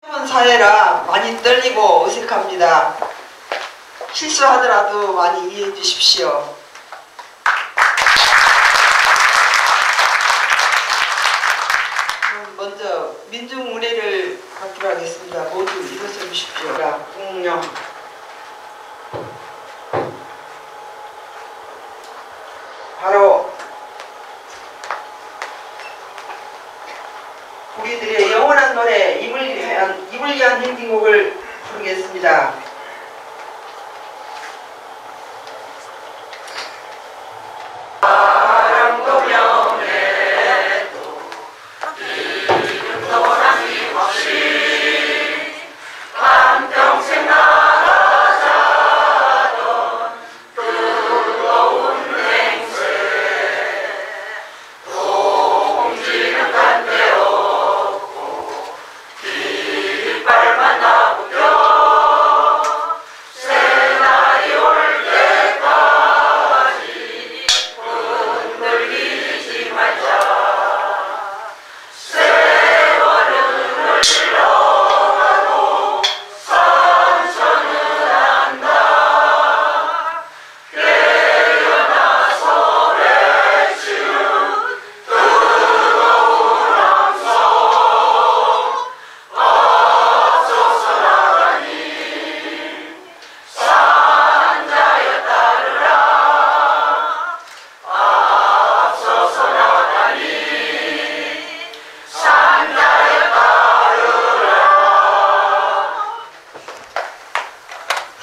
새로운 사회라 많이 떨리고 어색합니다. 실수하더라도 많이 이해해 주십시오. 먼저 민중문회를 갖기로 하겠습니다. 모두 일어서 주십시오. 공룡. 바로 우리들의 영원한 노래 입을 위한 행진곡을 부르겠습니다.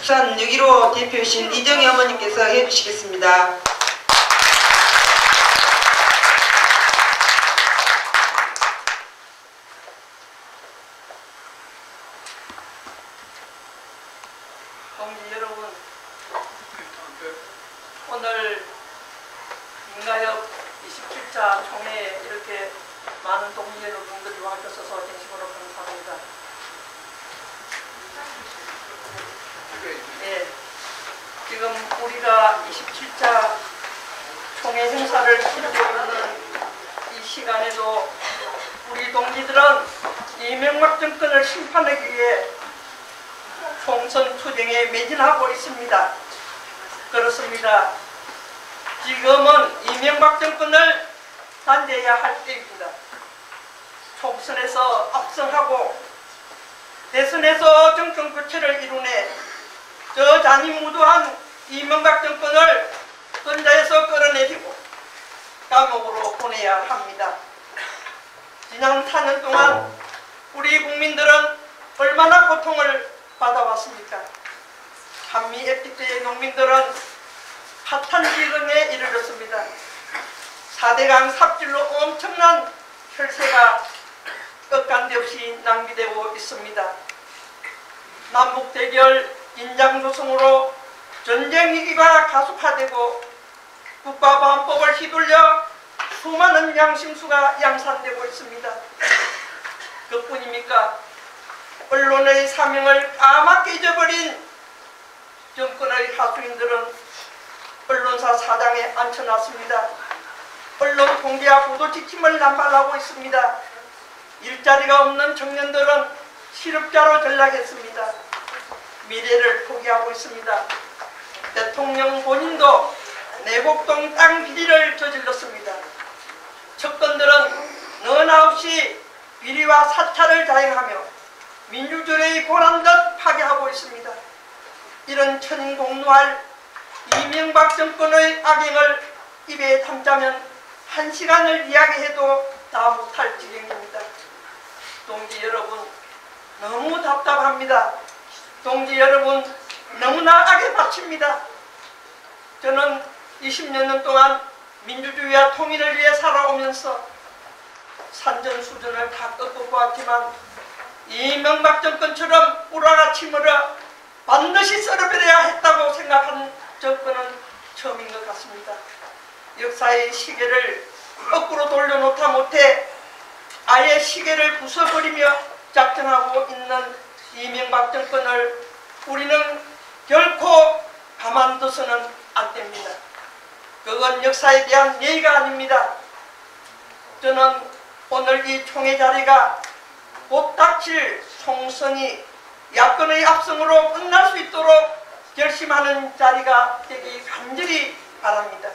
부산 6.15 대표이신 이정희 어머니께서 해주시겠습니다. 동지 여러분, 오늘 민가협 27차 총회에 이렇게 많은 동지 여러분들이 와주셔서 진심으로 감사합니다. 네, 지금 우리가 27차 총회 행사를 치르고 있는 이 시간에도 우리 동지들은 이명박 정권을 심판하기 위해 총선 투쟁에 매진하고 있습니다. 그렇습니다. 지금은 이명박 정권을 단죄해야 할 때입니다. 총선에서 압승하고 대선에서 정권 교체를 이루네 저 잔인무도한 이명박 정권을 근자에서 끌어내리고 감옥으로 보내야 합니다. 지난 4년 동안 우리 국민들은 얼마나 고통을 받아왔습니까? 한미 FTA의 농민들은 파탄지경에 이르렀습니다. 4대강 삽질로 엄청난 혈세가 끝간데 없이 낭비되고 있습니다. 남북 대결 인장조성으로 전쟁 위기가 가속화되고 국가보안법을 휘둘려 수많은 양심수가 양산되고 있습니다. 그뿐입니까? 언론의 사명을 까맣게 잊어버린 정권의 하수인들은 언론사 사장에 앉혀놨습니다. 언론 공개와 보도 지침을 남발하고 있습니다. 일자리가 없는 청년들은 실업자로 전락했습니다. 미래를 포기하고 있습니다. 대통령 본인도 내곡동 땅 비리를 저질렀습니다. 측근들은 너나 없이 비리와 사찰을 자행하며 민주주의의 보란듯 파괴하고 있습니다. 이런 천인공노할 이명박 정권의 악행을 입에 담자면 1시간을 이야기해도 다 못할 지경입니다. 동지 여러분, 너무 답답합니다. 동지 여러분, 너무나 악에 바칩니다. 저는 20년 동안 민주주의와 통일을 위해 살아오면서 산전수전을 다 겪어보았지만 이명박 정권처럼 우라가 물어 반드시 썰어버려야 했다고 생각한 정권은 처음인 것 같습니다. 역사의 시계를 거꾸로 돌려놓다 못해 아예 시계를 부숴버리며 작정하고 있는 이명박 정권을 우리는 결코 가만둬서는 안 됩니다. 그건 역사에 대한 예의가 아닙니다. 저는 오늘 이 총회 자리가 곧 닥칠 총선이 야권의 압승으로 끝날 수 있도록 결심하는 자리가 되기 간절히 바랍니다.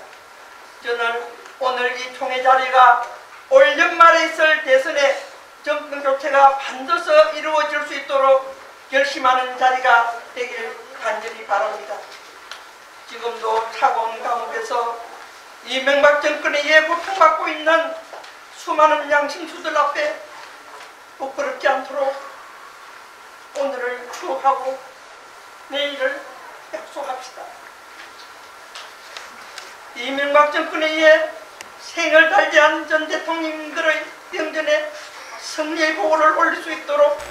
저는 오늘 이 총회 자리가 올 연말에 있을 대선에 정권 교체가 반드시 이루어질 수 있도록 결심하는 자리가 되길 간절히 바랍니다. 지금도 차가운 감옥에서 이명박 정권에 의해 고통받고 있는 수많은 양심수들 앞에 부끄럽지 않도록 오늘을 추억하고 내일을 약속합시다. 이명박 정권에 의해 생을 달리한 전 대통령님들의 병전에 승리의 보고를 올릴 수 있도록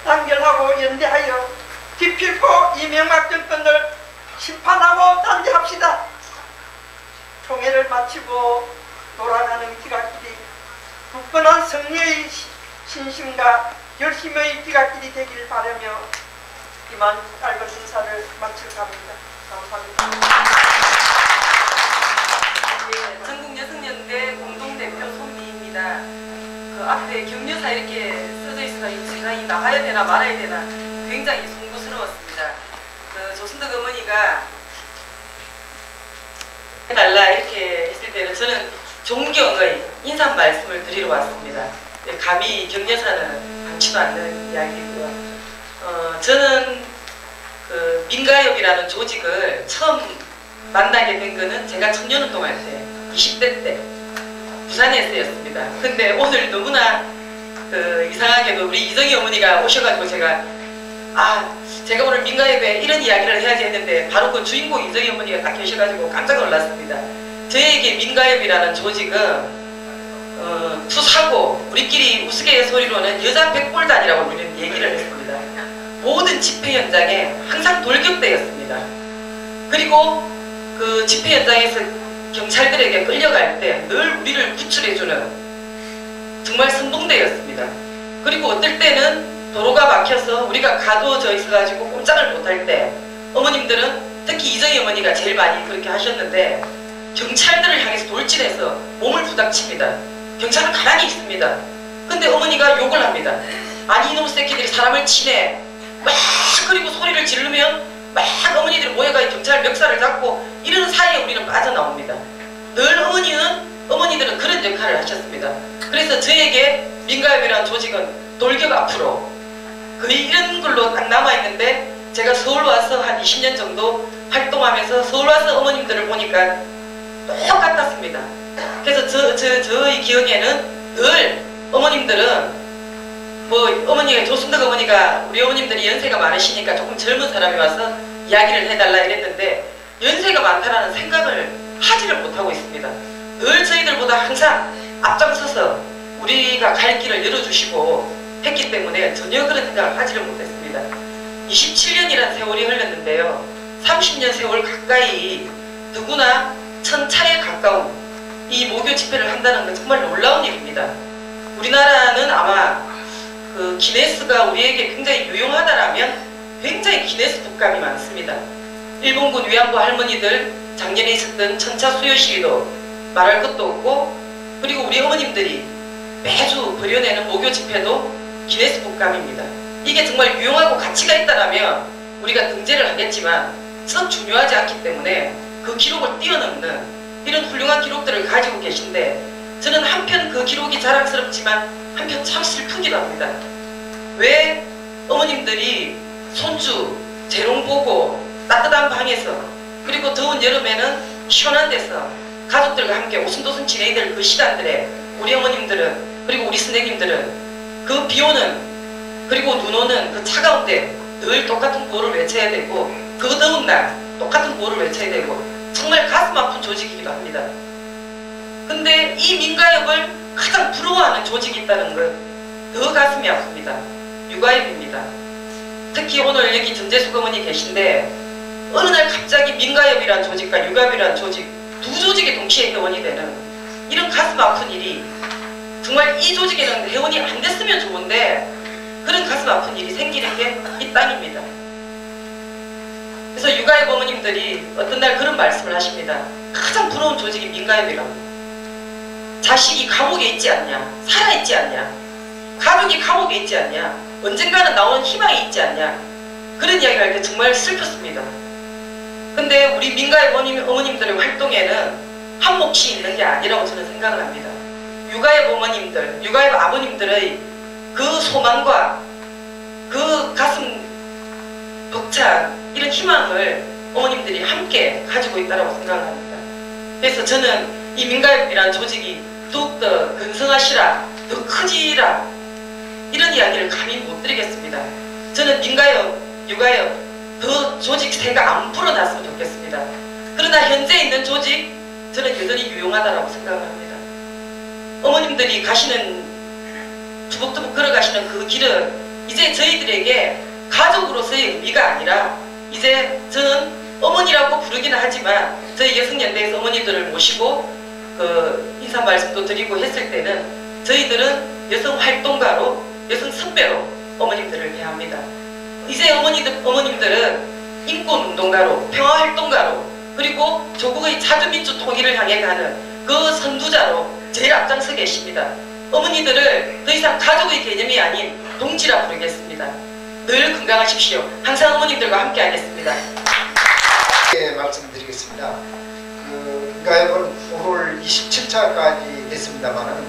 단결하고 연대하여 기필코 이명박 정권을 심판하고 단죄합시다. 총회를 마치고 돌아가는 기각길이 굳건한 승리의 신심과 열심의 기각길이 되길 바라며 이만 짧은 인사를 마칠까 합니다. 감사합니다. 네, 전국여성연대 공동대표 손미입니다. 그 앞에 격려사 이렇게 써져 있어서 제가 나가야 되나 말아야 되나 굉장히 송구스러웠습니다. 그 조순덕 어머니가 해달라 이렇게 했을 때는 저는 존경의 인사 말씀을 드리러 왔습니다. 감히 격려사는 방치도 않는 이야기고요. 저는 그 민가협이라는 조직을 처음 만나게 된 거는 제가 청년운동할 때 20대 때 부산에서였습니다. 근데 오늘 너무나 그 이상하게도 우리 이정희 어머니가 오셔가지고 제가 오늘 민가협에 이런 이야기를 해야지 했는데 바로 그 주인공 이정희 어머니가 딱 계셔가지고 깜짝 놀랐습니다. 저에게 민가협이라는 조직은 투사고 우리끼리 우스갯소리로는 여자 백골단이라고 우리는 얘기를 했습니다. 모든 집회 현장에 항상 돌격대였습니다. 그리고 그 집회 현장에서 경찰들에게 끌려갈 때 늘 우리를 구출해주는 정말 선봉대였습니다. 그리고 어떨 때는 도로가 막혀서 우리가 가둬져 있어가지고 꼼짝을 못할 때 어머님들은 특히 이정희 어머니가 제일 많이 그렇게 하셨는데 경찰들을 향해서 돌진해서 몸을 부닥칩니다. 경찰은 가만히 있습니다. 근데 어머니가 욕을 합니다. 아니 이놈 새끼들이 사람을 치네. 막 그리고 소리를 지르면 막 어머니들이 모여가 경찰 멱살을 잡고 이런 사이에 우리는 빠져나옵니다. 늘 어머니들은 그런 역할을 하셨습니다. 그래서 저에게 민가협이라는 조직은 돌격 앞으로 거의 이런 걸로 딱 남아있는데 제가 서울 와서 한 20년 정도 활동하면서 서울 와서 어머님들을 보니까 똑같았습니다. 그래서 저의 기억에는 늘 어머님들은 어머니가 조순덕 어머니가 우리 어머님들이 연세가 많으시니까 조금 젊은 사람이 와서 이야기를 해달라 이랬는데 연세가 많다라는 생각을 하지를 못하고 있습니다. 늘 저희들보다 항상 앞장서서 우리가 갈 길을 열어주시고 했기 때문에 전혀 그런 생각을 하지를 못했습니다. 27년이라는 세월이 흘렀는데요. 30년 세월 가까이 누구나 1000차례 가까운 이 모교 집회를 한다는 건 정말 놀라운 일입니다. 우리나라는 아마 그 기네스가 우리에게 굉장히 유용하다라면 굉장히 기네스 국감이 많습니다. 일본군 위안부 할머니들 작년에 있었던 천차 수요 시위도 말할 것도 없고 그리고 우리 어머님들이 매주 벌여내는 모교 집회도 기네스 국감입니다. 이게 정말 유용하고 가치가 있다라면 우리가 등재를 하겠지만 썩 중요하지 않기 때문에 그 기록을 뛰어넘는 이런 훌륭한 기록들을 가지고 계신데 저는 한편 그 기록이 자랑스럽지만 한편 참 슬프기도 합니다. 왜 어머님들이 손주, 재롱 보고 따뜻한 방에서 그리고 더운 여름에는 시원한 데서 가족들과 함께 오순도순 지내야 될 그 시간들에 우리 어머님들은 그리고 우리 선생님들은 그 비오는 그리고 눈 오는 그 차가운데 늘 똑같은 구호를 외쳐야 되고 그 더운 날 똑같은 구호를 외쳐야 되고 정말 가슴 아픈 조직이기도 합니다. 근데 이 민가협을 가장 부러워하는 조직이 있다는 건 더 가슴이 아픕니다. 육아협입니다. 특히 오늘 여기 전재숙 어머니 계신데 어느 날 갑자기 민가협이라는 조직과 육아협이라는 조직 두 조직이 동시에 회원이 되는 이런 가슴 아픈 일이 정말 이 조직에는 회원이 안 됐으면 좋은데 그런 가슴 아픈 일이 생기는 게 이 땅입니다. 그래서 육아협 어머님들이 어떤 날 그런 말씀을 하십니다. 가장 부러운 조직이 민가협이라고. 자식이 감옥에 있지 않냐, 살아있지 않냐, 가족이 감옥에 있지 않냐, 언젠가는 나오는 희망이 있지 않냐, 그런 이야기를 할 때 정말 슬펐습니다. 근데 우리 민가의 어머님들의 활동에는 한 몫이 있는 게 아니라고 저는 생각을 합니다. 육아의 어머님들, 육아의 아버님들의 그 소망과 그 가슴 벅찬 이런 희망을 어머님들이 함께 가지고 있다고 생각을 합니다. 그래서 저는 이 민가협이라는 조직이 더욱더 건성하시라, 더 크지라, 이런 이야기를 감히 못 드리겠습니다. 저는 민가협, 육아협 더 조직 생각 안 풀어놨으면 좋겠습니다. 그러나 현재 있는 조직 저는 여전히 유용하다고 생각을 합니다. 어머님들이 가시는, 투벅투벅 걸어가시는 그 길은 이제 저희들에게 가족으로서의 의미가 아니라, 이제 저는 어머니라고 부르기는 하지만 저희 여성연대에서 어머니들을 모시고 그 인사 말씀도 드리고 했을 때는 저희들은 여성 활동가로, 여성 선배로 어머님들을 대합니다. 이제 어머님들은 인권운동가로, 평화활동가로, 그리고 조국의 자주민주 통일을 향해 가는 그 선두자로 제일 앞장서 계십니다. 어머니들을 더 이상 가족의 개념이 아닌 동지라 부르겠습니다. 늘 건강하십시오. 항상 어머님들과 함께 하겠습니다. 말씀드리겠습니다. 민가협은 5월 27차까지 됐습니다만은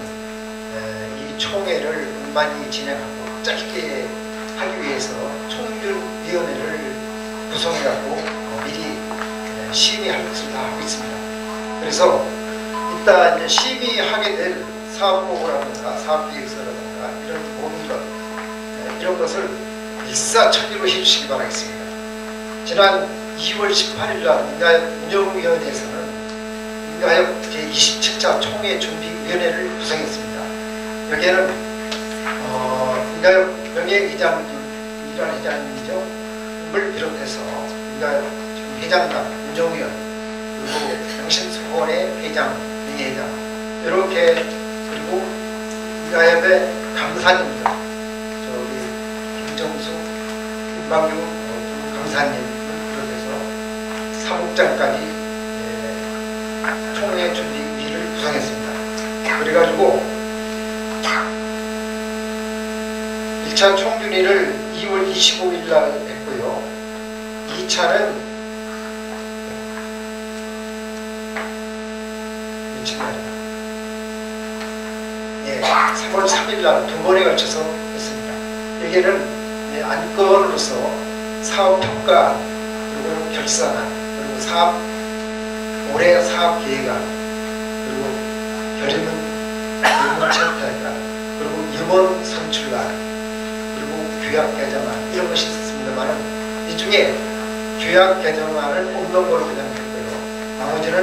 이 총회를 많이 진행하고 짧게 하기 위해서 총준위원회를 구성해갖고 미리 심의할 것을 다 하고 있습니다. 그래서 이따 이제 심의하게 될 사업보고라든가 사업계획서라든가 이런 모든 것, 이런 것을 일사천리로 해주시기 바라겠습니다. 지난 2월 18일 날 민가협 운영위원회에서는 민가협 제27차 총회 준비위원회를 구성했습니다. 여기에는 민가협 명예회장님이라는 회장님이죠. 을 비롯해서 민가협 회장단, 운영위원, 그리고 명신소원의 회장, 명예회장, 이렇게, 그리고 민가협의 강사님들, 저기 김정수, 김방규 강사님 비롯해서 사무장까지 총회 준비위를 구성했습니다. 그래가지고 1차 총준위를 2월 25일 날 했고요. 2차는 며칠 날이요? 3월 3일 날 두 번에 걸쳐서 했습니다. 여기에는 안건으로서 사업평가, 그리고 결산안, 그리고 올해 사업계획안, 그리고 결의문 채택안, 그리고 임원 선출안, 그리고 규약 개정안, 이런 것이 있었습니다만 이 중에 규약 개정안을 뽑는 걸로 그냥 했고요. 나머지는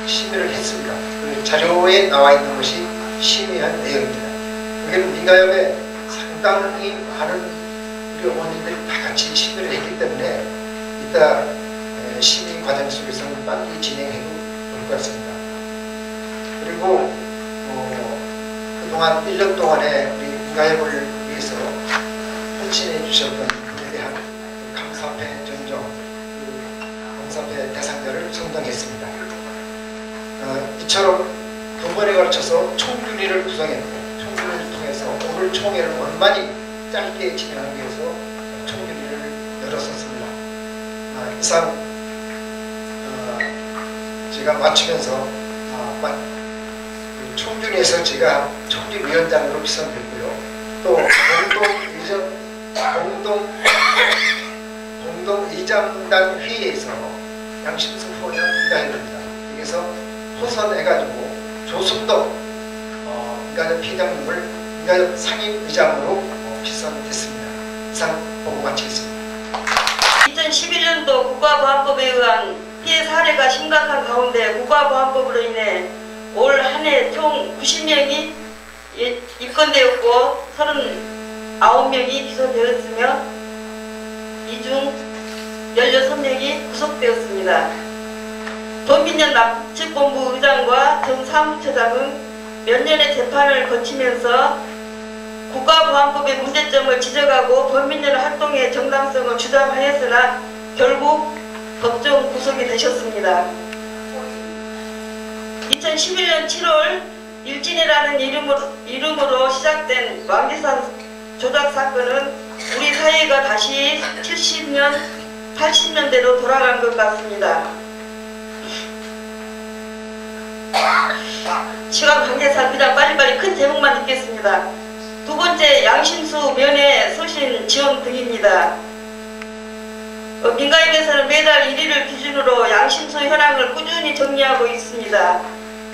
심의를 했습니다. 그 자료에 나와 있는 것이 심의한 내용입니다. 여기는 민가협에 상당히 많은 우리 어머니들이 다 같이 심의를 했기 때문에 이따 심의 과정 속에서는 빨리 진행해도 될 것 같습니다. 그리고 그동안 1년 동안에 우리 민가협을 위해서 헌신해 주셨던 분에 대한 감사패 전정, 감사패 대상자를 선정했습니다. 이처럼 두 번에 걸쳐서 총준위를 구성했고, 총준위를 통해서 오늘 총회를 원만히 짧게 진행하기 위해서 총준위를 열었었습니다. 이상 제가 마치면서 총준위에서 제가 총준위원장으로 지선됐고요. 또 공동의장단 회의에서 양심수 후원을 인가해드립니다. 여기서 호선해가지고 조순덕 민가협 회장님을 민가협 상임의장으로 지선됐습니다. 이상 보고 마치겠습니다. 2011년도 국가보안법에 의한 피해 사례가 심각한 가운데 국가보안법으로 인해 올 한 해 총 90명이 입건되었고 39명이 기소되었으며 이 중 16명이 구속되었습니다. 도민연 납치본부 의장과 전 사무처장은 몇 년의 재판을 거치면서 국가보안법의 문제점을 지적하고 범인의 활동의 정당성을 주장하였으나 결국 법정 구속이 되셨습니다. 2011년 7월 일진이라는 이름으로 시작된 왕기산 조작 사건은 우리 사회가 다시 70년, 80년대로 돌아간 것 같습니다. 시간 관계상 그냥 빨리빨리 큰 제목만 읽겠습니다. 두 번째, 양심수 면회 서신 지원 등입니다. 민가협에서는 매달 1일을 기준으로 양심수 현황을 꾸준히 정리하고 있습니다.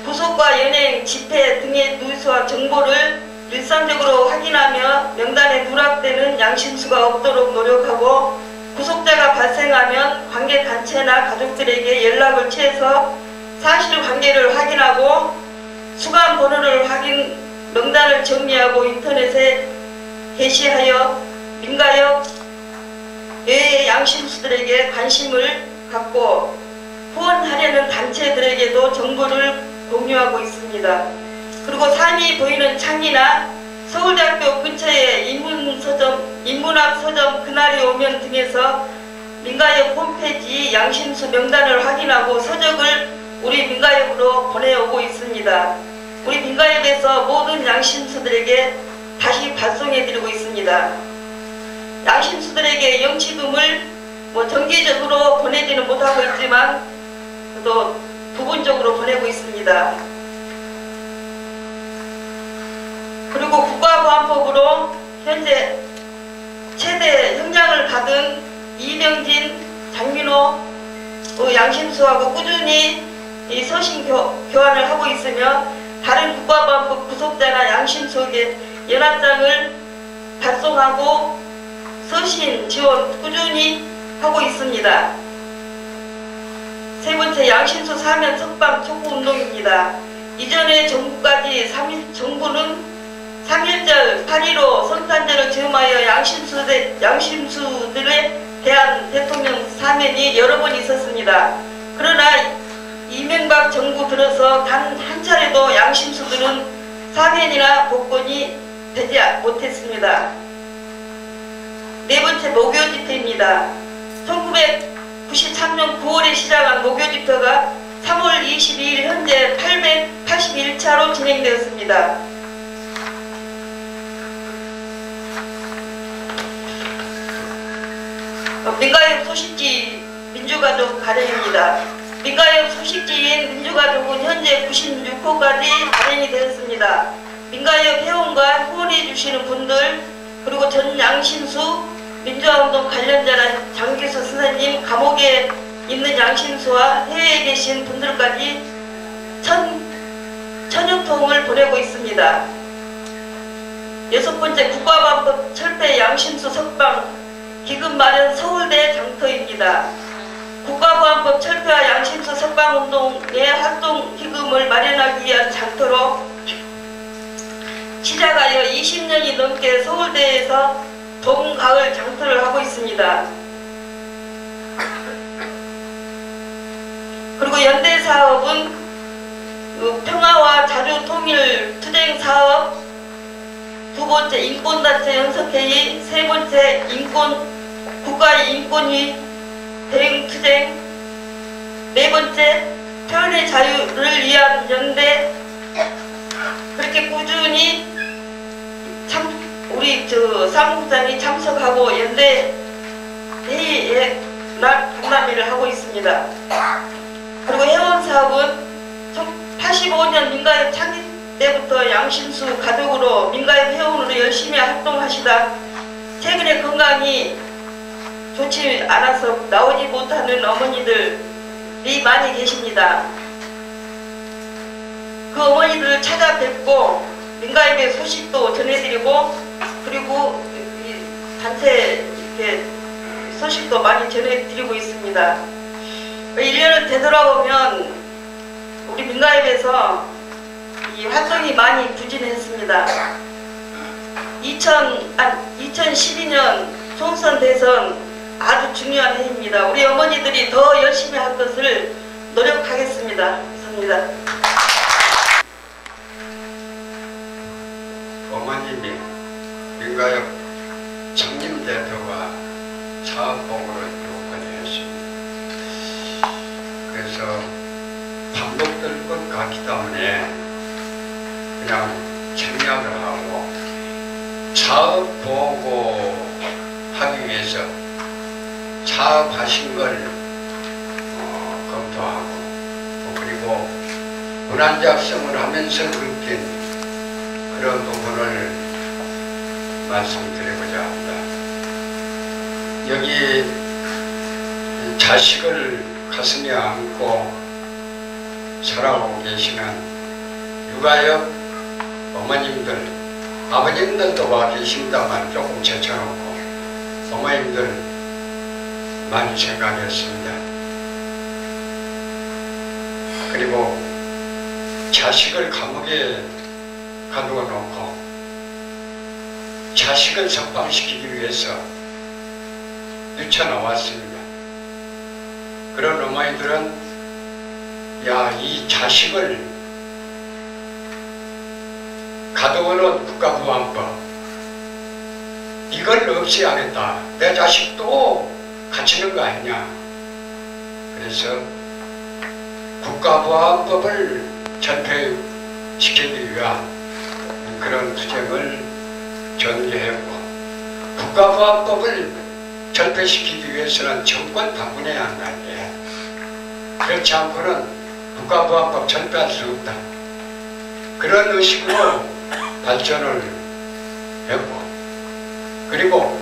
구속과 연행, 집회 등의 누수와 정보를 일상적으로 확인하며 명단에 누락되는 양심수가 없도록 노력하고, 구속자가 발생하면 관계단체나 가족들에게 연락을 취해서 사실관계를 확인하고 수감 번호를 확인, 명단을 정리하고 인터넷에 게시하여 민가협 외의 양심수들에게 관심을 갖고 후원하려는 단체들에게도 정보를 공유하고 있습니다. 그리고 삶이 보이는 창이나 서울대학교 근처의 인문학 서점 그날이 오면 등에서 민가협 홈페이지 양심수 명단을 확인하고 서적을 우리 민가협으로 보내오고 있습니다. 우리 민가협에서 모든 양심수들에게 다시 발송해드리고 있습니다. 양심수들에게 영치금을 정기적으로 보내지는 못하고 있지만 또 부분적으로 보내고 있습니다. 그리고 국가보안법으로 현재 최대 형량을 받은 이병진, 장민호 양심수하고 꾸준히 이 서신 교환을 하고 있으며, 다른 국가보안법 구속자나 양심수에게 연합장을 발송하고 서신 지원 꾸준히 하고 있습니다. 세 번째, 양심수 사면 석방 촉구 운동입니다. 이전에 정부는 3.1절, 8.15 성탄절을 즈음하여 양심수들에 대한 대통령 사면이 여러 번 있었습니다. 그러나 이명박 정부 들어서 단 한 차례도 양심수들은 사면이나 복권이 되지 못했습니다. 네 번째, 목요 집회입니다. 1993년 9월에 시작한 목요 집회가 3월 22일 현재 881차로 진행되었습니다. 민가협 소식지 민주가족 발행입니다. 민가협 소식지인 민주가족은 현재 96호까지 발행이 되었습니다. 민가협 회원과 후원해 주시는 분들, 그리고 전 양심수, 민주화운동 관련자나 장기수 선생님, 감옥에 있는 양심수와 해외에 계신 분들까지 1000여 통을 보내고 있습니다. 여섯 번째, 국가보안법 철폐 양심수 석방 기금 마련 서울대 장터입니다. 국가보안법 철폐와 양심수 석방운동의 활동 기금을 마련하기 위한 장터로 시작하여 20년이 넘게 서울대에서 봄, 가을 장터를 하고 있습니다. 그리고 연대사업은 평화와 자주통일 투쟁사업, 두 번째 인권단체 연석회의, 세 번째 국가인권위 대응투쟁, 네 번째 표현의 자유를 위한 연대, 그렇게 꾸준히 우리 사무국장이 참석하고 연대 회의에 간담회를 하고 있습니다. 그리고 회원사업은 85년 민가협 창립 때부터 양심수 가족으로 민가협 회원으로 열심히 활동하시다 최근에 건강이 좋지 않아서 나오지 못하는 어머니들이 많이 계십니다. 그 어머니들을 찾아뵙고 민가협의 소식도 전해드리고, 그리고 이 단체 이렇게 소식도 많이 전해드리고 있습니다. 1년을 되돌아보면 우리 민가협에서 이 활동이 많이 부진했습니다. 2012년 총선 대선 아주 중요한 해입니다. 우리 어머니들이 더 열심히 할 것을 노력하겠습니다. 감사합니다. 어머님이 민가협 청림대표가 사업복으로 요건했습니다. 그래서 반복될 것 같기 때문에 그냥 청약을 하고 사업 보고하기 위해서 사업하신 걸 검토하고 그리고 문안 작성을 하면서 느낀 그런 부분을 말씀드리고자 합니다. 여기 자식을 가슴에 안고 살아오고 계시는 육아역 어머님들, 아버님들도 와 계십니다만 조금 제쳐놓고 어머님들 많이 생각했습니다. 그리고 자식을 감옥에 가두어 놓고 자식을 석방시키기 위해서 뛰쳐나왔습니다. 그런 어머니들은 야, 이 자식을 가둬놓은 국가보안법 이걸 없애야겠다. 내 자식도 갇히는 거 아니냐. 그래서 국가보안법을 전폐시키기 위한 그런 투쟁을 전개했고, 국가보안법을 전폐시키기 위해서는 정권 바꾸어야 한다. 그렇지 않고는 국가보안법 전폐할 수 없다. 그런 의식으로 발전을 했고, 그리고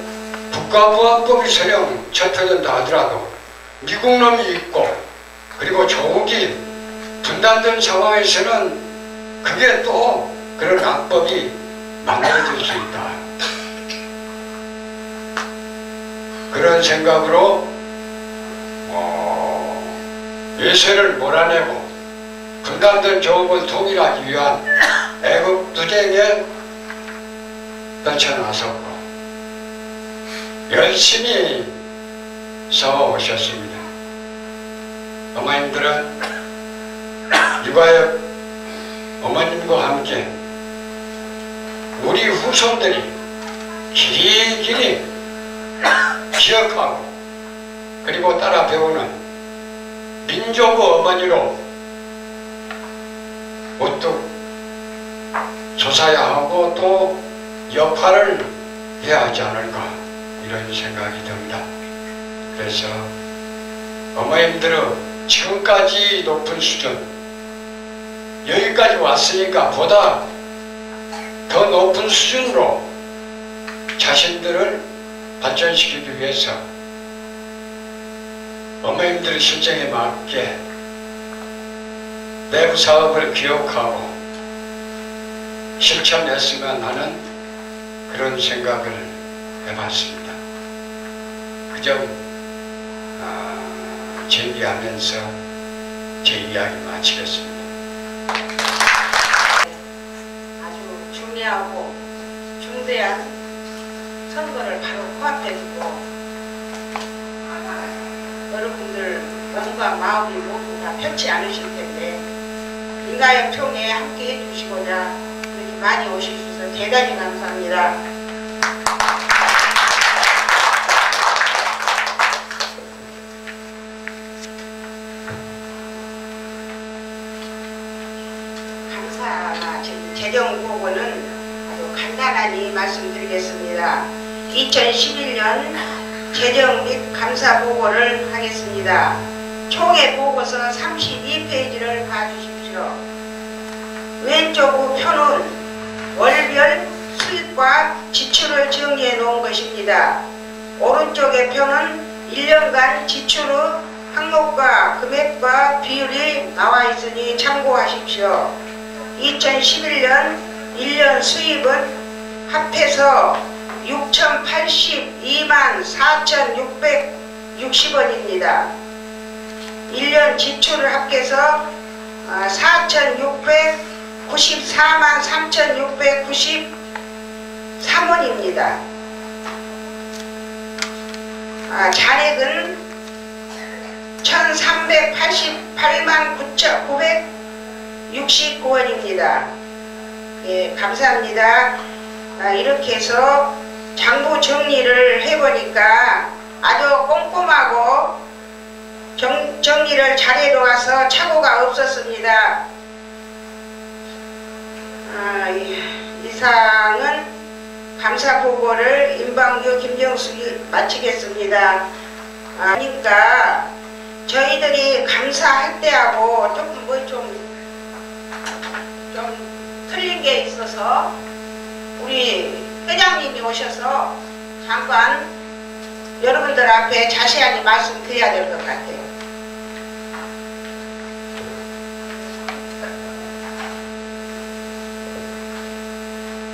국가보안법이 설령 전폐된다 하더라도 미국 놈이 있고 그리고 조국이 분단된 상황에서는 그게 또 그런 악법이 만들어질 수 있다. 그런 생각으로 외세를 몰아내고 분단된 조국을 통일하기 위한 애국투쟁에 떨쳐나섰고 열심히 싸워오셨습니다. 어머님들은 육아역 어머님과 함께 우리 후손들이 길이길이 기억하고 그리고 따라 배우는 민족의 어머니로 우뚝 솟아야 하고 또 역할을 해야 하지 않을까 이런 생각이 듭니다. 그래서 어머님들은 지금까지 높은 수준 여기까지 왔으니까 보다 더 높은 수준으로 자신들을 발전시키기 위해서 어머님들의 실정에 맞게 내부 사업을 기억하고 실천했으면 하는 그런 생각을 해봤습니다. 그 점 제기하면서 제 이야기 마치겠습니다. 아주 중요하고 중대한 선거를 바로 코앞에 두고 여러분들 몸과 마음이 모두 다 편치 않으실 텐데 민가역 총회에 함께 해주시고자 이렇게 많이 오셔주셔서 대단히 감사합니다. 감사나 재정 보고는 아주 간단하니 말씀드리겠습니다. 2011년 재정 및 감사 보고를 하겠습니다. 총회 보고서 32페이지를 봐주십시오. 왼쪽 우표는 월별 수입과 지출을 정리해 놓은 것입니다. 오른쪽의 표는 1년간 지출의 항목과 금액과 비율이 나와 있으니 참고하십시오. 2011년 1년 수입은 합해서 6,082만 4,660원입니다. 1년 지출을 합해서 4,694만 3,693원입니다. 잔액은 1,388만 9,969원입니다. 예, 감사합니다. 이렇게 해서 장부 정리를 해보니까 아주 꼼꼼하고 정리를 잘 해놓아서 착오가 없었습니다. 이상은 감사 보고를 임방규, 김정숙이 마치겠습니다. 그러니까 저희들이 감사할 때하고 조금 좀 틀린 게 있어서 우리 회장님이 오셔서 잠깐 여러분들 앞에 자세하게 말씀드려야 될 것 같아요.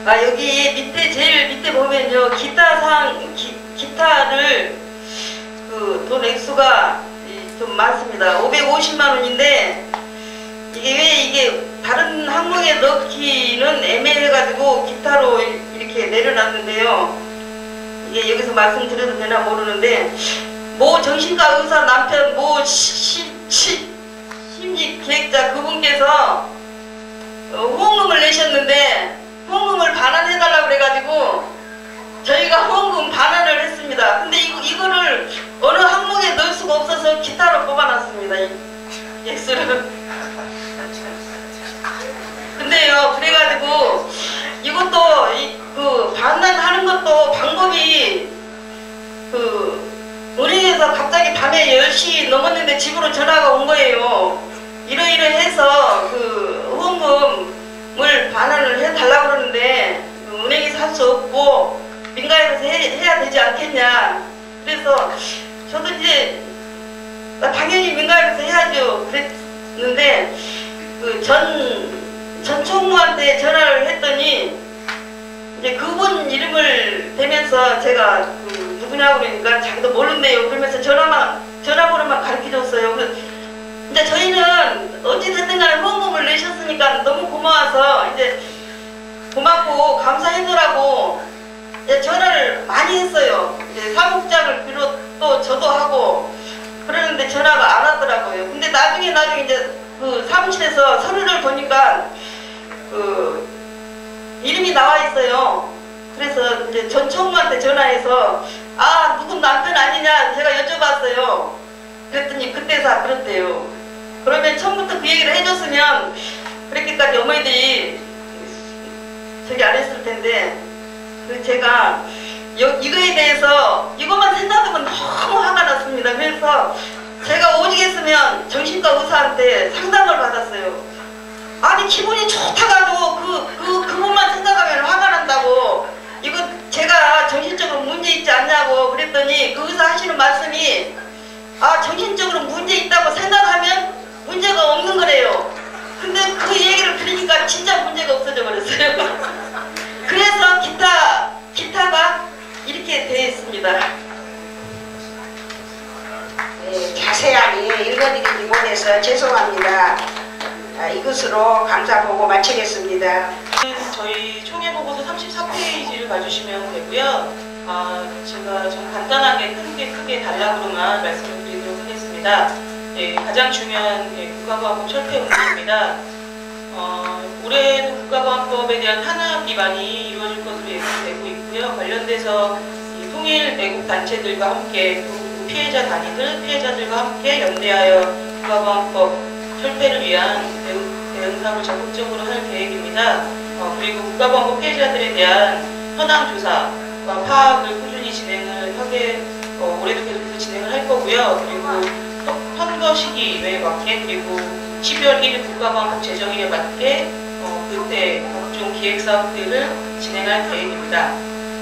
여기 밑에 제일 밑에 보면요, 기타를 그 돈 액수가 좀 많습니다. 550만 원인데 이게 다른 항목에 넣기는 애매해가지고 기타로 이렇게 내려놨는데요. 이게 여기서 말씀드려도 되나 모르는데, 모 정신과 의사 남편 모 심리 기획자 그분께서 후원금을 내셨는데 후원금을 반환해달라고 그래가지고 저희가 후원금 반환을 했습니다. 근데 이거를 어느 항목에 넣을 수가 없어서 기타로 뽑아놨습니다. 이 액수를. 근데요, 그래가지고 이것도 그 반환하는 것도 방법이 은행에서 갑자기 밤에 10시 넘었는데 집으로 전화가 온 거예요. 이러이러해서 그 후원금을 반환을 해달라고 그러는데 은행에서 할 수 없고 민간에서 해야 되지 않겠냐. 그래서 저도 이제 당연히 민간에서 해야죠 그랬는데 그 전 총무한테 전화를 했더니 이제 그분 이름을 대면서 제가 누구냐고 그러니까 자기도 모른대요. 그러면서 전화번호만 가르쳐줬어요. 그래서 이제 저희는 어찌됐든 간에 후원금을 내셨으니까 너무 고마워서 이제 고맙고 감사해주라고 전화를 많이 했어요. 이제 사무국장을 비롯 또 저도 하고 그러는데 전화가 안 왔더라고요. 근데 나중에 이제 그 사무실에서 서류를 보니까 그 이름이 나와 있어요. 그래서 이제 전 총무한테 전화해서 누군 남편 아니냐 제가 여쭤봤어요. 그랬더니 그때서 그랬대요. 그러면 처음부터 그 얘기를 해줬으면 그렇게까지 어머니들이 저기 안 했을 텐데, 제가 이거에 대해서 이것만 생각하면 너무 화가 났습니다. 그래서 제가 오직 했으면 정신과 의사한테 상담을 받았어요. 아니 기분이 좋다가도 그것만 생각하면 화가 난다고, 이거 제가 정신적으로 문제 있지 않냐고 그랬더니 그 의사 하시는 말씀이 정신적으로 문제 있다고 생각하면 문제가 없는 거래요. 근데 그 얘기를 들으니까 진짜 문제가 없어져 버렸어요. 그래서 기타가 이렇게 되어 있습니다. 네, 자세하게 읽어드리지 못해서 죄송합니다. 이것으로 감사 보고 마치겠습니다. 저희 총회보고서 34페이지를 봐주시면 되고요. 제가 좀 간단하게 크게 단락으로만 말씀을 드리도록 하겠습니다. 가장 중요한 국가보안법 철폐 운동입니다. 올해는 국가보안법에 대한 탄압이 많이 이루어질 것으로 예상되고 있고요. 관련돼서 통일 애국 단체들과 함께 또 피해자 단위들, 피해자들과 함께 연대하여 국가보안법 철폐를 위한 대응 사업을 적극적으로 할 계획입니다. 그리고 국가보안법 피해자들에 대한 현황 조사와 파악을 꾸준히 진행을 올해도 계속해서 진행을 할 거고요. 그리고 선거 시기에 맞게, 그리고 12월 1일 국가보안법 제정일에 맞게 그때 각종 기획사업들을 진행할 계획입니다.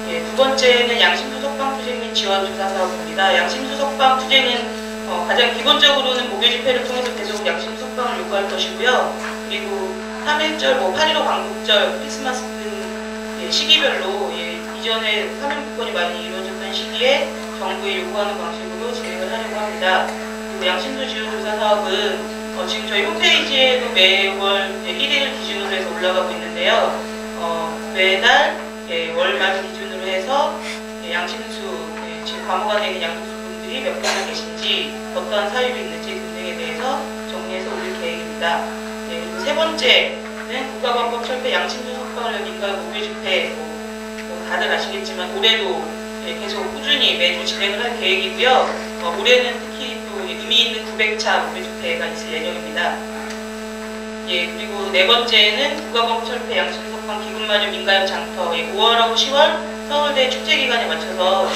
두 번째는 양심수석방 투쟁 및 지원 조사 사업입니다. 양심수석방 투쟁은 가장 기본적으로는 목요 집회를 통해서 계속 양심수석방을 요구할 것이고요. 그리고 3.1절, 8.15 광복절, 크리스마스 등 시기별로 이전에 사면복권이 많이 이루어졌던 시기에 정부에 요구하는 방식으로 진행을 하려고 합니다. 그리고 양심수 지원 조사 사업은 지금 저희 홈페이지에도 매월 1일 기준으로 해서 올라가고 있는데요. 매달 월말 기준으로 해서 양심수, 지금 감옥 안에 있는 양심수 분들이 몇 분이나 계신지, 어떠한 사유가 있는지 등등에 대해서 정리해서 올릴 계획입니다. 그리고 세 번째는 국가보안법 철폐 양심수 석방을 위한 민간 목요 집회, 다들 아시겠지만 올해도 계속 꾸준히 매주 진행을 할 계획이고요. 올해는 특히 또 의미 있는 900차 목요 집회가 있을 예정입니다. 그리고 네 번째는 국가보안법 철폐 양심수 석방 기금마련 민가협 장터 5월하고 10월 서울대 축제 기간에 맞춰서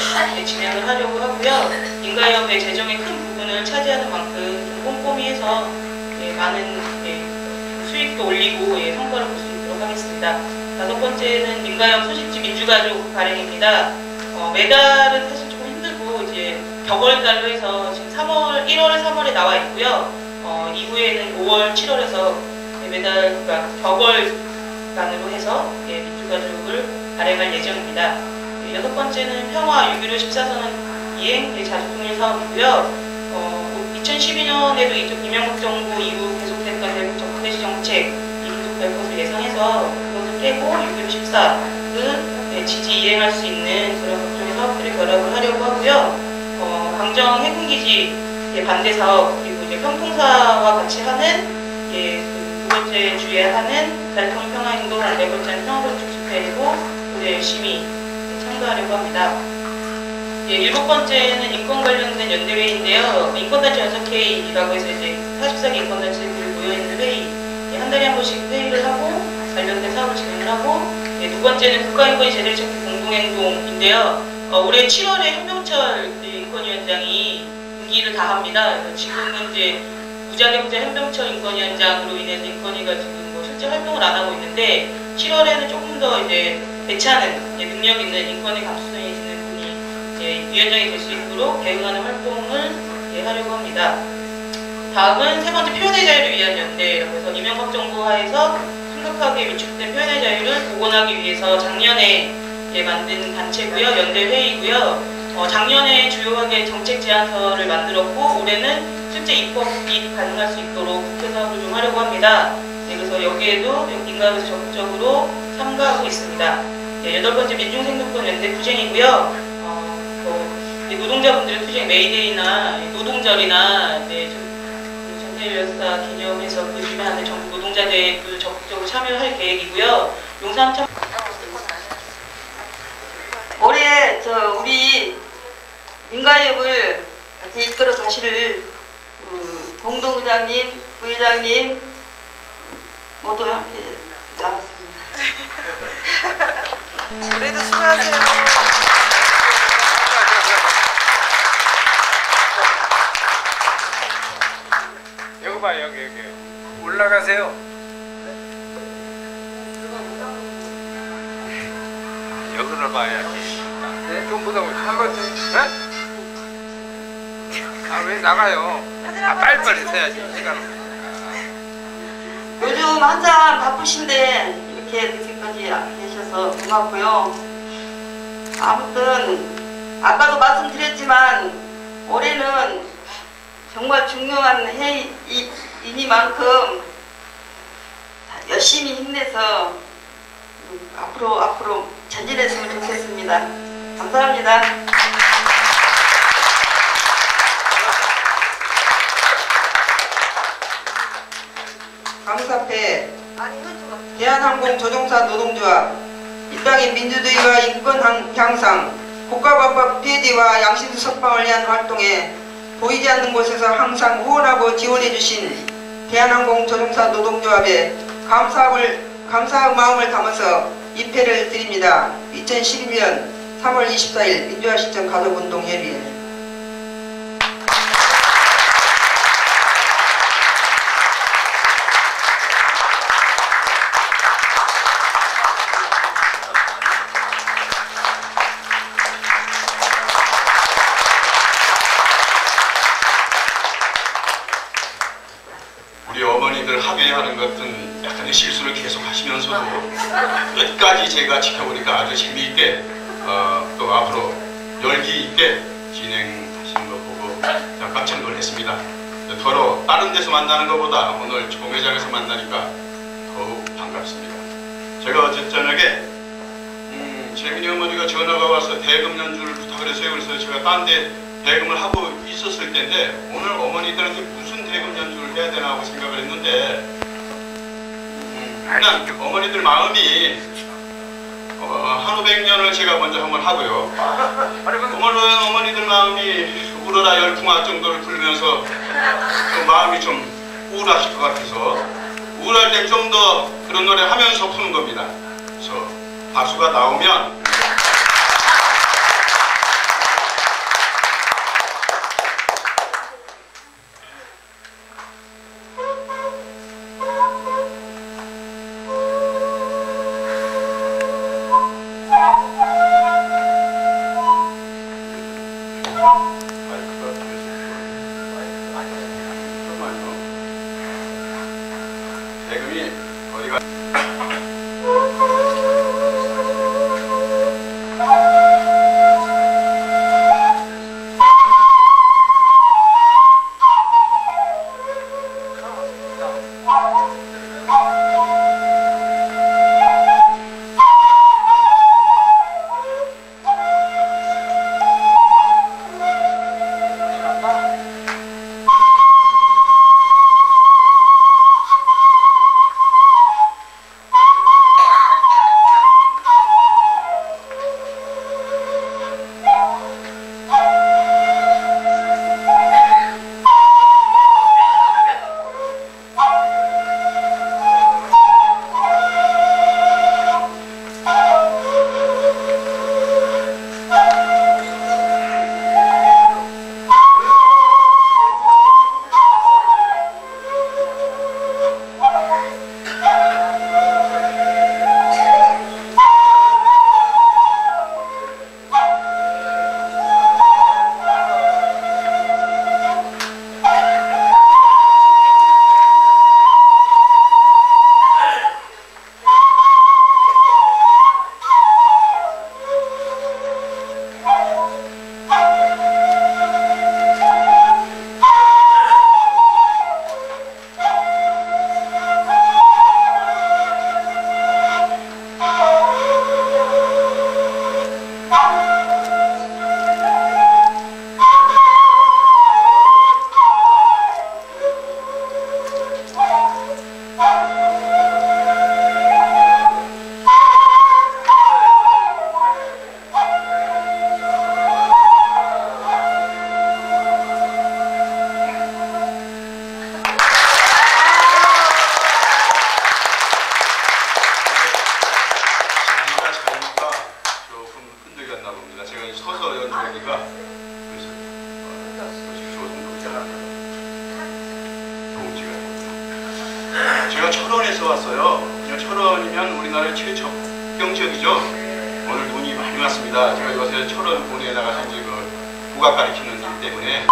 진행을 하려고 하고요. 인가협의 재정의 큰 부분을 차지하는 만큼 좀 꼼꼼히 해서 많은 수익도 올리고 성과를 볼 수 있도록 하겠습니다. 다섯 번째는 민가협 소식지 민주가족 발행입니다. 매달은 사실 조금 힘들고 이제 격월달로 해서 지금 1월, 3월에 나와 있고요. 이후에는 5월, 7월에서 매달 그러니까 격월간으로 해서 민주가족을 발행할 예정입니다. 여섯 번째는 평화 6.15 14선언 이행 자주통일 사업이고요. 2012년에도 이명박 정부 이후 계속됐던 대북 적대시 정책 계속될 것을 예상해서 그것을 깨고 6.15 14를 지지 이행할 수 있는 그런 각종의 사업들을 결합을 하려고 하고요. 강정 해군기지 반대 사업 그리고 이제 평통사와 같이 하는 두 번째 주에 하는 달통일 평화행동, 네 번째는 평화건축 집회이고 열심히 참가하려고 합니다. 일곱 번째는 인권 관련된 연대회의인데요. 인권단체 연석회의라고 해서 이제 44개 인권단체들이 모여있는 회의, 한 달에 한 번씩 회의를 하고 관련된 사업을 진행을 하고, 두 번째는 국가인권위 제대로 찾기 공동행동인데요. 올해 7월에 현병철 인권위원장이 임기를 다합니다. 지금은 이제 무장해부자 현병철 인권위원장으로 인해서 인권위가 지금 실제 활동을 안 하고 있는데 7월에는 조금 더 이제 배치하는 능력 있는 인권위 감수성이 있는 분이 위원장이 될 수 있도록 대응하는 활동을 하려고 합니다. 다음은 세 번째 표현의 자유를 위한 연대라고 해서 이명박 정부 하에서 심각하게 위축된 표현의 자유를 복원하기 위해서 작년에 만든 단체고요. 연대 회의고요. 작년에 주요하게 정책 제안서를 만들었고 올해는 실제 입법이 가능할 수 있도록 국회 사업을 좀 하려고 합니다. 그래서 여기에도 인가에서 적극적으로 참가하고 있습니다. 여덟 번째 민중생존권 연대 투쟁이고요. 노동자분들의 투쟁 메이데이나 노동절이나 전태일 여사 기념해서 그 주에 하는 전국 노동자대회도 적극적으로 참여할 계획이고요. 용산 참 올해 우리 민가협을 같이 이끌어 가실 공동의장님, 부의장님 모두 함께 나왔습니다. 올해도 수고하세요. 여기 봐, 여기 올라가세요. 여기를 봐야지. 네? 좀 보다 보면 한번더 네? 아, 왜 나가요? 빨리빨리 서야지, 시간은. 요즘 한참 바쁘신데 이렇게 늦게까지 계셔서 고맙고요. 아무튼 아까도 말씀드렸지만 올해는 정말 중요한 해이니만큼 열심히 힘내서 앞으로 전진했으면 좋겠습니다. 감사합니다. 감사패 대한항공 조종사 노동조합 이 땅의 민주주의와 인권 향상 국가법법 폐지와 양심수 석방을 위한 활동에 보이지 않는 곳에서 항상 후원하고 지원해 주신 대한항공 조종사 노동조합에 감사의 마음을 담아서 입회를 드립니다. 2012년 3월 24일 민주화시청 가족운동협의회. 우리 어머니들 합의하는 것은 약간의 실수를 계속 하시면서도 끝까지 제가 지켜보니까 아주 재미있게 또 앞으로 열기 있게 진행하시는 거 보고 깜짝 놀랐습니다. 더러 다른 데서 만나는 것보다 오늘 공회장에서 만나니까 더욱 반갑습니다. 제가 어제 저녁에 재민이 어머니가 전화가 와서 대금 연주를 부탁을 했어요. 그래서 제가 딴 데 대금을 하고 있었을 텐데 오늘 어머니들한테 무슨 대금 연주를 해야 되나 하고 생각을 했는데 그냥 어머니들 마음이 한 500년을 제가 먼저 한번 하고요. 오늘은 어머니들 마음이 우러라 열풍화 정도를 부르면서 마음이 좀 우울하실 것 같아서 우울할 땐 좀 더 그런 노래 하면서 푸는 겁니다. 그래서 박수가 나오면 대금이 어디가 제가 철원에서 왔어요. 철원이면 우리나라의 최적경 지역이죠. 오늘 돈이 많이 왔습니다. 제가 요새 철원 본에 나가서 이제 그 국악 가르치는 일 때문에.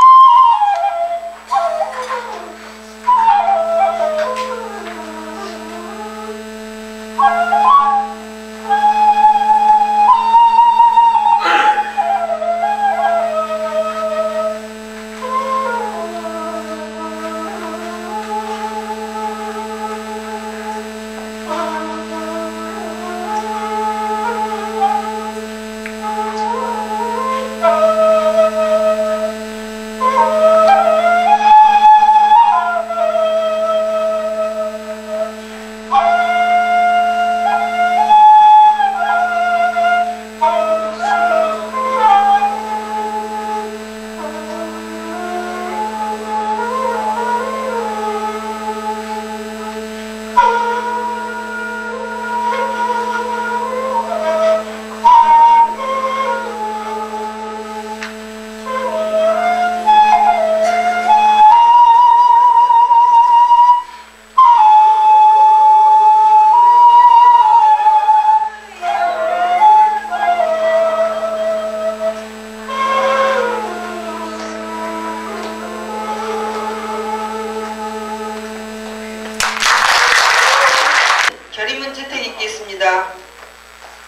결의문 채택 읽겠습니다.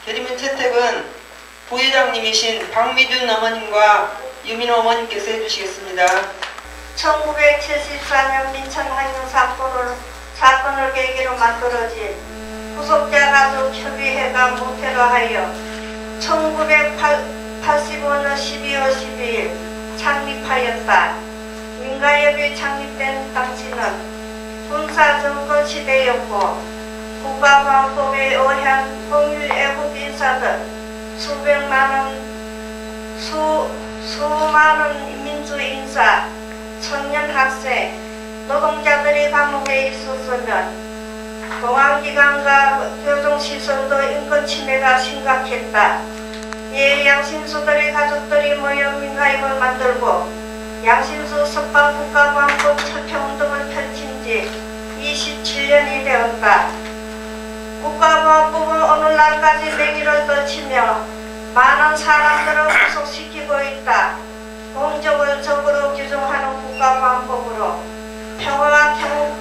결의문 채택은 부회장님이신 박미준 어머님과 유민 어머님께서 해주시겠습니다. 1974년 민천항영 사건을 계기로 만들어진 후속자 가족 협의회가 모태로 하여 1985년 12월 12일 창립하였다. 민가협이 창립된 당시는 군사정권 시대였고 국가보안법에 의한 법률 애국 인사들 수많은 민주 인사, 청년 학생, 노동자들이 감옥에 있었으면 공안기관과 교정시설도 인권 침해가 심각했다. 이에 양심수들의 가족들이 모여 민가협을 만들고 양심수 석방 국가보안법 철폐운동을 펼친 지 27년이 되었다. 국가보안법은 오늘날까지 맹위를 떨치며 많은 사람들을 구속시키고 있다. 공적을 적으로 규정하는 국가보안법으로 평화와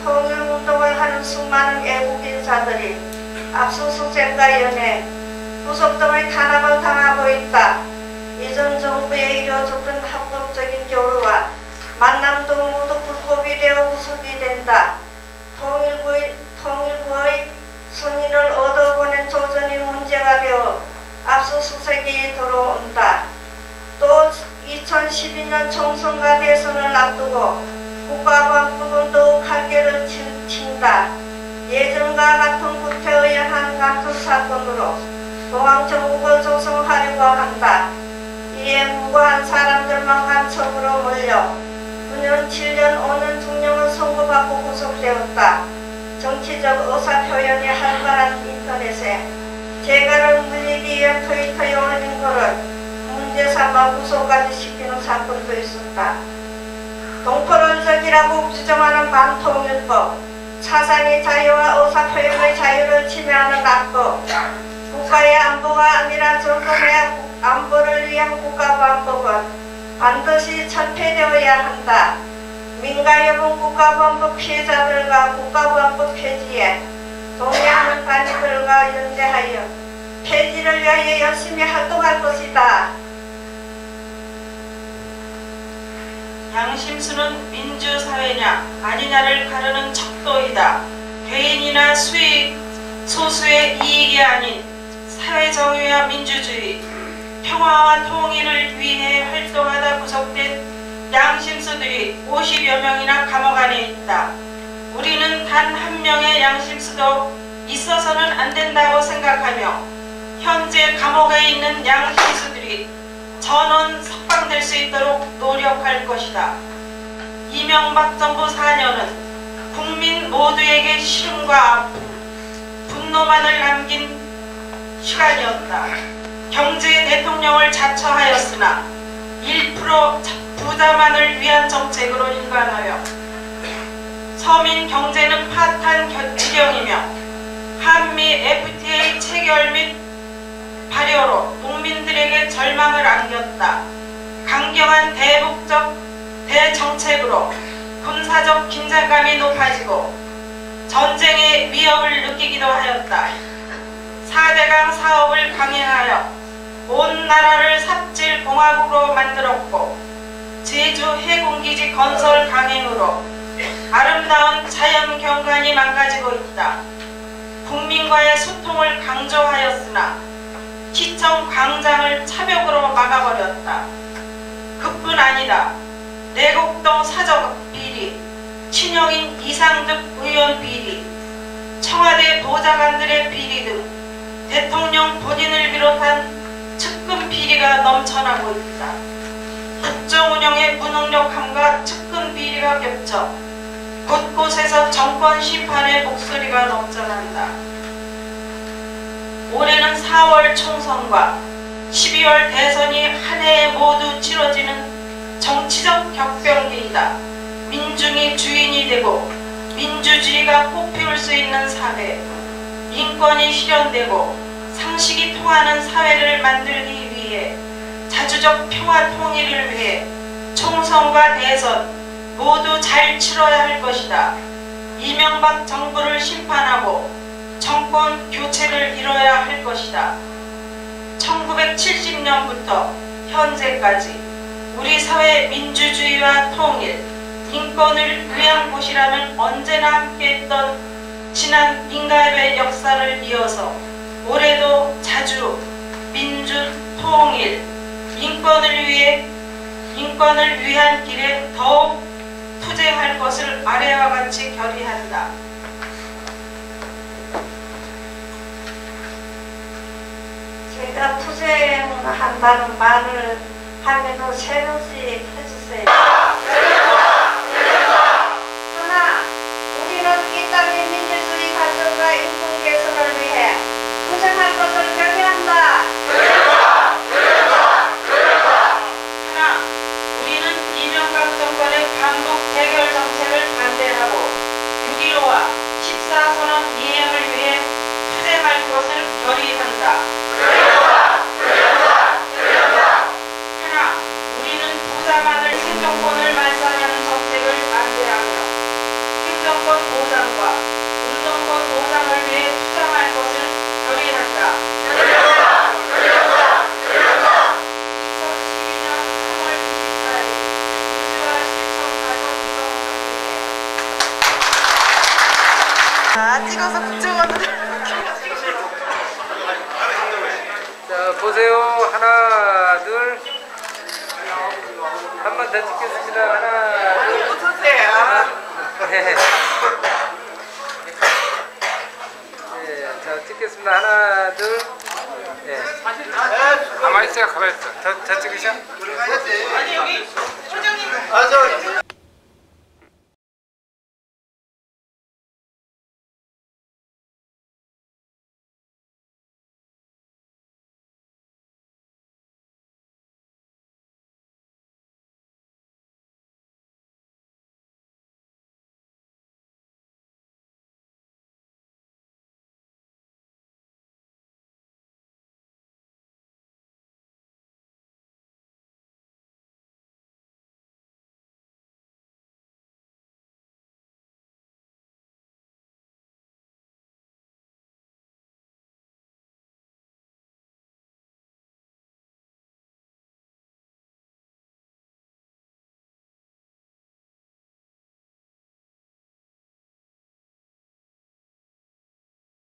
통일 운동을 하는 수많은 애국 인사들이 압수수색과 연행, 구속 등의 탄압을 당하고 있다. 이전 정부에 이뤄졌던 합법적인 교류와 만남도 모두 불법이 되어 구속이 된다. 통일부의 승인을 얻어보낸 조선이 문제가 되어 압수수색이 들어온다. 또 2012년 총선과 대선을 앞두고 국가보안법은 더욱 한계를 친다. 예전과 같은 구태의연한 같은 사건으로 공항정국을 조성하려고 한다. 이에 무고한 사람들만 간첩으로 몰려 9년, 7년, 5년 중령을 선고받고 구속되었다. 정치적 의사표현이 활발한 인터넷에 재갈을 물리기 위한 트위터에 올린 것을 문제 삼아 구속까지 시키는 사건도 있었다. 동포론적이라고 주장하는 반통일법, 사상의 자유와 의사표현의 자유를 침해하는 악법, 국가의 안보가 아니라 정권의 안보를 위한 국가보안법은 반드시 철폐되어야 한다. 민가협은 국가보안법 피해자들과 국가보안법 폐지에 동의하는 단위들과 연대하여 폐지를 위하여 열심히 활동할 것이다. 양심수는 민주사회냐 아니냐를 가르는 척도이다. 개인이나 수익, 소수의 이익이 아닌 사회정의와 민주주의, 평화와 통일을 위해 활동하다 구속된 양심수들이 50여 명이나 감옥 안에 있다. 우리는 단 한 명의 양심수도 있어서는 안 된다고 생각하며 현재 감옥에 있는 양심수들이 전원 석방될 수 있도록 노력할 것이다. 이명박 정부 4년은 국민 모두에게 시름과 아픔, 분노만을 남긴 시간이었다. 경제 대통령을 자처하였으나 1% 부자만을 위한 정책으로 일관하여 서민 경제는 파탄 지경이며 한미 FTA 체결 및 발효로 농민들에게 절망을 안겼다. 강경한 대북적 대정책으로 군사적 긴장감이 높아지고 전쟁의 위협을 느끼기도 하였다. 4대강 사업을 강행하여 온 나라를 삽질공화국으로 만들었고 제주 해군기지 건설 강행으로 아름다운 자연경관이 망가지고 있다. 국민과의 소통을 강조하였으나 시청 광장을 차벽으로 막아버렸다. 그뿐 아니다. 내곡동 사적 비리, 친형인 이상득 의원 비리, 청와대 보좌관들의 비리 등 대통령 본인을 비롯한 측근 비리가 넘쳐나고 있다. 국정운영의 무능력함과 측근 비리가 겹쳐 곳곳에서 정권 심판의 목소리가 넘쳐난다. 올해는 4월 총선과 12월 대선이 한 해에 모두 치러지는 정치적 격변기이다. 민중이 주인이 되고 민주주의가 꽃피울 수 있는 사회, 인권이 실현되고 상식이 통하는 사회를 만들기 위해 자주적 평화 통일을 위해 총선과 대선 모두 잘 치러야 할 것이다. 이명박 정부를 심판하고 정권 교체를 이뤄야 할 것이다. 1970년부터 현재까지 우리 사회 민주주의와 통일, 인권을 위한 곳이라면 언제나 함께했던 지난 민가협의 역사를 이어서 올해도 자주 민주, 통일, 인권을 위한 길에 더욱 투쟁할 것을 아래와 같이 결의한다. 제가 투쟁한다는 말을 하면은 세 번씩 해주세요. 하나, 우리는 이 땅의 민주주의 발전과 인권 개선을 위해 투쟁할 것을 결의한다. 하나, 우리는 이명박 정권의 반복 대결 정책을 반대하고 6.15와 14선언 이행을 위해 투쟁할 것을 결의한다. 하나, 우리는 부자만을 생존권을 말살하는 정책을 반대하며 운동권 보장과 운동권 보장을 위해 투쟁할 것을 결의한다. 2012년 3월 24일 민주화 실천 가족 운동 경례. 찍어서 붙여가지고. 자, 보세요. 하나, 둘. 한 번 더 찍겠습니다. 하나, 둘. 웃으세요. 네. 네, 자, 찍겠습니다. 하나, 둘. 네. 가만히 있어요, 가만히 있어. 더 찍으셔? 아니, 여기